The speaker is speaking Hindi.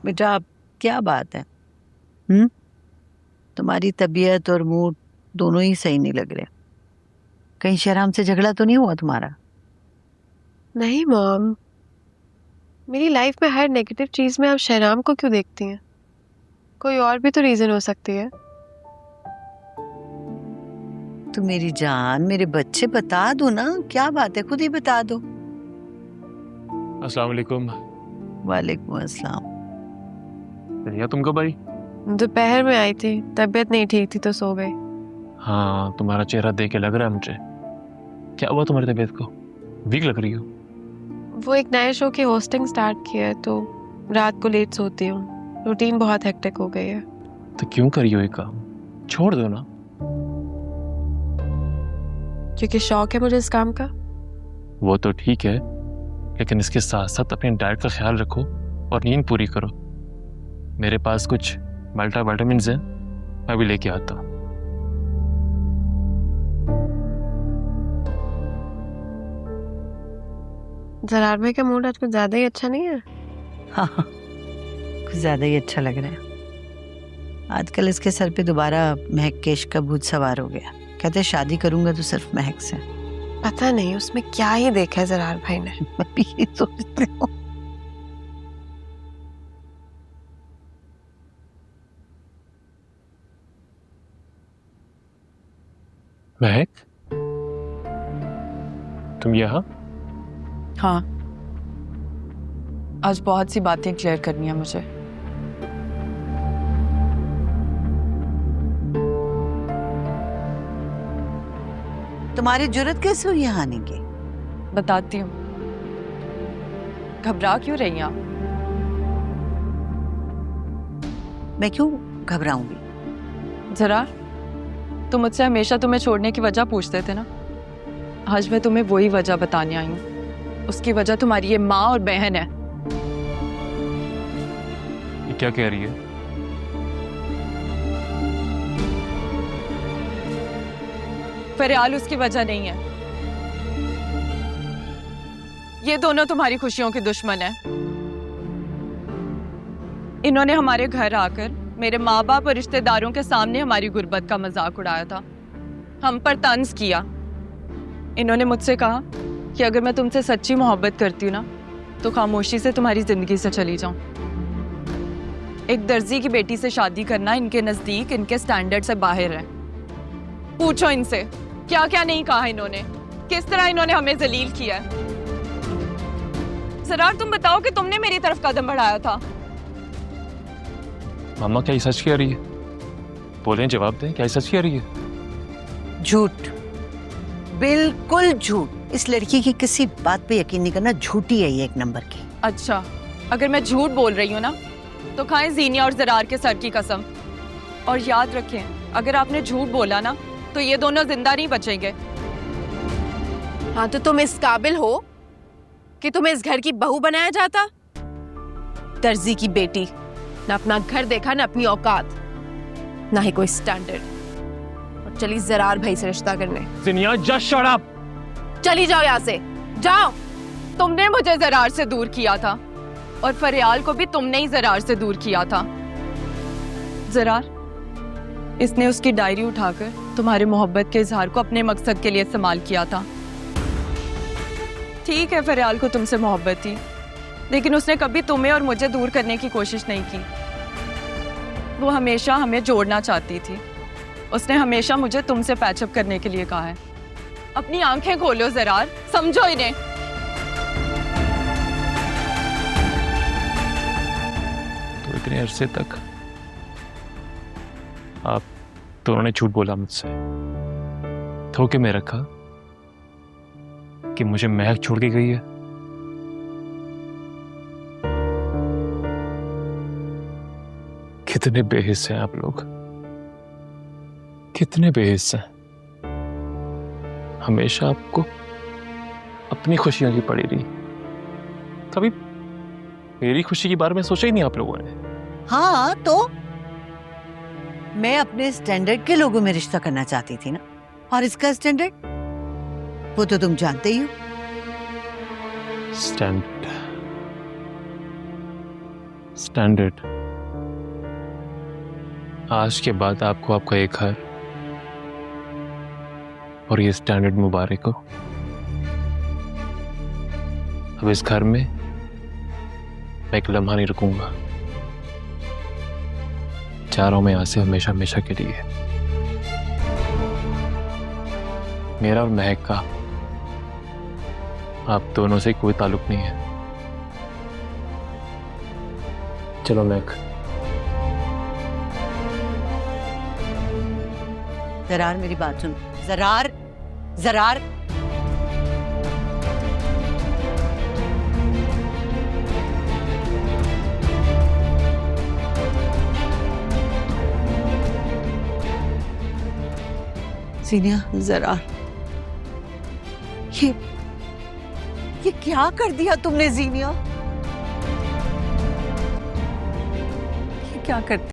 बेटा क्या बात है? हम्म। तुम्हारी तबीयत और मूड दोनों ही सही नहीं लग रहे। कहीं शहराम से झगड़ा तो नहीं हुआ तुम्हारा? नहीं मॉम, मेरी लाइफ में हर नेगेटिव चीज में आप शहनाम को क्यों देखती हैं? कोई और भी तो रीजन हो सकती है। तो मेरी जान, मेरे बच्चे, बता दो ना क्या बात है, खुद ही बता दो। अस्सलाम वालेकुम। वालेकुम अस्सलाम। रिया तुम कब आई? दोपहर में आई थी, तबीयत नहीं ठीक थी तो सो गई। हाँ, तुम्हारा चेहरा देख के लग रहा है मुझे। क्या हुआ तुम्हारी तबीयत को? वीक लग रही हो। वो एक नए शो की होस्टिंग स्टार्ट की है तो रात को लेट सोती हूँ। रूटीन बहुत हेक्टिक हो गई है। तो क्यों करी हो ये काम? छोड़ दो ना। क्योंकि शौक है मुझे इस काम का। वो तो ठीक है, लेकिन इसके साथ साथ अपने डाइट का ख्याल रखो और नींद पूरी करो। मेरे पास कुछ मल्टीविटामिन्स हैं, मैं भी लेके आता हूँ। जरार भाई का मूड आज कुछ ज्यादा ही अच्छा नहीं है। हाँ हाँ, कुछ ज्यादा ही अच्छा लग रहा है। आजकल इसके सर पे दोबारा महक केश का भूत सवार हो गया। कहते शादी करूंगा तो सिर्फ महक से। पता नहीं उसमें क्या ही देखा है जरार भाई ने। मैं भी यही सोचती हूँ। महक, तुम यहाँ? हाँ, आज बहुत सी बातें क्लियर करनी है मुझे। तुम्हारी जुर्रत कैसे हुई यहाँ आने की? बताती हूँ। घबरा क्यों रही हैं आप? मैं क्यों घबराऊंगी? जरा, तुम मुझसे हमेशा तुम्हें छोड़ने की वजह पूछते थे ना। आज मैं तुम्हें वही वजह बताने आई हूँ। उसकी वजह तुम्हारी ये माँ और बहन है। ये क्या कह रही है? फरियाल उसकी वजह नहीं है। ये दोनों तुम्हारी खुशियों के दुश्मन हैं। इन्होंने हमारे घर आकर मेरे माँ बाप और रिश्तेदारों के सामने हमारी गुर्बत का मजाक उड़ाया था, हम पर तंज किया। इन्होंने मुझसे कहा कि अगर मैं तुमसे सच्ची मोहब्बत करती हूँ ना तो खामोशी से तुम्हारी जिंदगी से चली जाऊं। एक दर्जी की बेटी से शादी करना इनके नजदीक इनके स्टैंडर्ड से बाहर है। पूछो इनसे क्या क्या नहीं कहा इन्होंने, किस तरह इन्होंने हमें जलील किया है। जरा तुम बताओ कि तुमने मेरी तरफ कदम बढ़ाया था। मामा क्या ये सच कह रही है? बोलें, जवाब दें, क्या ये सच कह रही है? झूठ, बिल्कुल झूठ। इस लड़की की किसी बात पे यकीन नहीं करना, झूठी है ये एक नंबर की। अच्छा, अगर मैं झूठ बोल रही हूँ ना तो खाएं जीनिया और जरार के सर की कसम। और याद रखें, अगर आपने झूठ बोला ना तो ये दोनों जिंदा नहीं बचेंगे। हाँ तो तुम इस काबिल हो कि तुम्हें इस घर की बहू बनाया जाता? दर्जी की बेटी, ना अपना घर देखा ना अपनी औकात, ना ही कोई स्टैंडर्ड। और चली जरार भाई से रिश्ता करने। जिनिया, जस्ट शट अप। चली जाओ यहाँ से, जाओ। तुमने मुझे जरार से दूर किया था और फरियाल को भी तुमने ही जरार से दूर किया था। जरार, इसने उसकी डायरी उठाकर तुम्हारे मोहब्बत के इजहार को अपने मकसद के लिए इस्तेमाल किया था। ठीक है, फरियाल को तुमसे मोहब्बत थी, लेकिन उसने कभी तुम्हें और मुझे दूर करने की कोशिश नहीं की। वो हमेशा हमें जोड़ना चाहती थी। उसने हमेशा मुझे तुमसे पैचअप करने के लिए कहा है। अपनी आंखें खोलो जरार, समझो इन्हें। तो इतने अरसे तक आप दोनों ने झूठ बोला मुझसे, धोखे में रखा कि मुझे महक छोड़ के गई है। कितने बेहिस हैं आप लोग, कितने बेहिस हैं। हमेशा आपको अपनी खुशियों की पड़ी रही, कभी मेरी खुशी के बारे में सोचा ही नहीं आप लोगों ने। हाँ तो मैं अपने स्टैंडर्ड के लोगों में रिश्ता करना चाहती थी ना, और इसका स्टैंडर्ड वो तो तुम जानते ही हो। स्टैंडर्ड। आज के बाद आपको आपका एक घर और ये स्टैंडर्ड मुबारक हो। अब इस घर में मैं एक लम्हा नहीं रुकूंगा। जा रहा हूं मैं यहां से हमेशा हमेशा के लिए। मेरा और महक का आप दोनों से कोई ताल्लुक नहीं है। चलो महक। जरार मेरी बात सुन। जरार, जरार, सीनिया, जरार, ये क्या कर दिया तुमने जीनिया? ये क्या कर